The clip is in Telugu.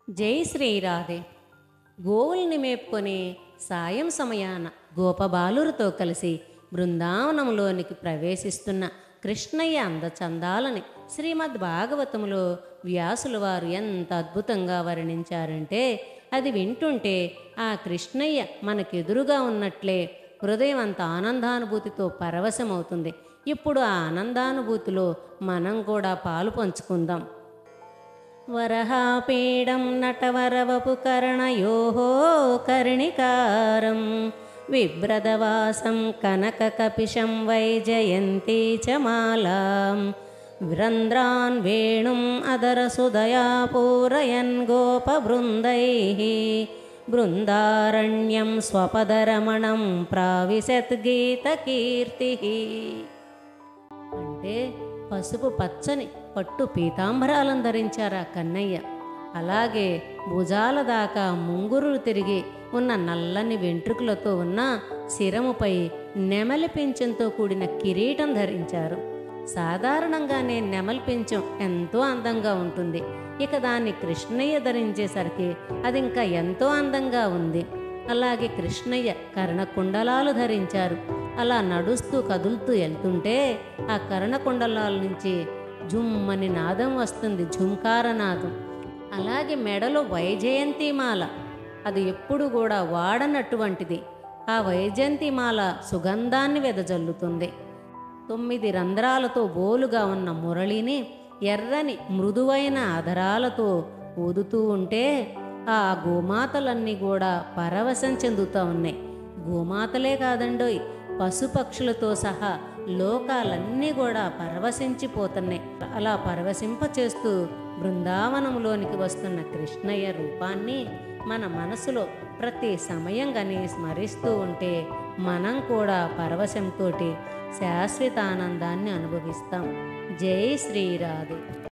జై శ్రీరాధే. గోవుల్ని మేపుకొని సాయం సమయాన గోపబాలురతో కలిసి బృందావనంలోనికి ప్రవేశిస్తున్న కృష్ణయ్య అందచందాలని శ్రీమద్ భాగవతములో వ్యాసుల వారు ఎంత అద్భుతంగా వర్ణించారంటే అది వింటుంటే ఆ కృష్ణయ్య మనకెదురుగా ఉన్నట్లే హృదయం అంత ఆనందానుభూతితో పరవశమవుతుంది. ఇప్పుడు ఆ ఆనందానుభూతిలో మనం కూడా పాలు పంచుకుందాం. వరహాపీడం నటవరవపు కర్ణయోః కర్ణికారం విభ్రదవాసం కనకకపిశం వైజయంతి చ మాలాం వ్రంధ్రాన్ వేణుం అదరసుదయా పూరయన్ గోపబృందైః బృందారణ్యం స్వపదరమణం ప్రావిశత్ గీతకీర్తిః. అంటే పసుపు పచ్చని పట్టు పీతాంబరాలను ధరించారా కన్నయ్య. అలాగే భుజాల దాకా ముంగురులు తిరిగి ఉన్న నల్లని వెంట్రుకలతో ఉన్న శిరముపై నెమలి పింఛంతో కూడిన కిరీటం ధరించారు. సాధారణంగానే నెమలి పింఛం ఎంతో అందంగా ఉంటుంది. ఇక దాన్ని కృష్ణయ్య ధరించేసరికి అది ఇంకా ఎంతో అందంగా ఉంది. అలాగే కృష్ణయ్య కర్ణకుండలాలు ధరించారు. అలా నడుస్తూ కదులుతూ వెళ్తుంటే ఆ కర్ణకుండలాల నుంచి జుమ్మని నాదం వస్తుంది, ఝుంకారనాదం. అలాగే మెడలో వైజయంతిమాల, అది ఎప్పుడు కూడా వాడనటువంటిది. ఆ వైజయంతిమాల సుగంధాన్ని వెదజల్లుతుంది. 9 రంధ్రాలతో బోలుగా ఉన్న మురళిని ఎర్రని మృదువైన అధరాలతో ఊదుతూ ఉంటే ఆ గోమాతలన్నీ కూడా పరవశం చెందుతూ ఉన్నాయి. గోమాతలే కాదండోయ్, పశుపక్షులతో సహా లోకాలన్నీ కూడా పరవశించిపోతున్నాయి. అలా పరవశింపచేస్తూ బృందావనంలోనికి వస్తున్న కృష్ణయ్య రూపాన్ని మన మనసులో ప్రతి సమయంగానే స్మరిస్తూ ఉంటే మనం కూడా పరవశంతో శాశ్వత ఆనందాన్ని అనుభవిస్తాం. జై శ్రీరాధే.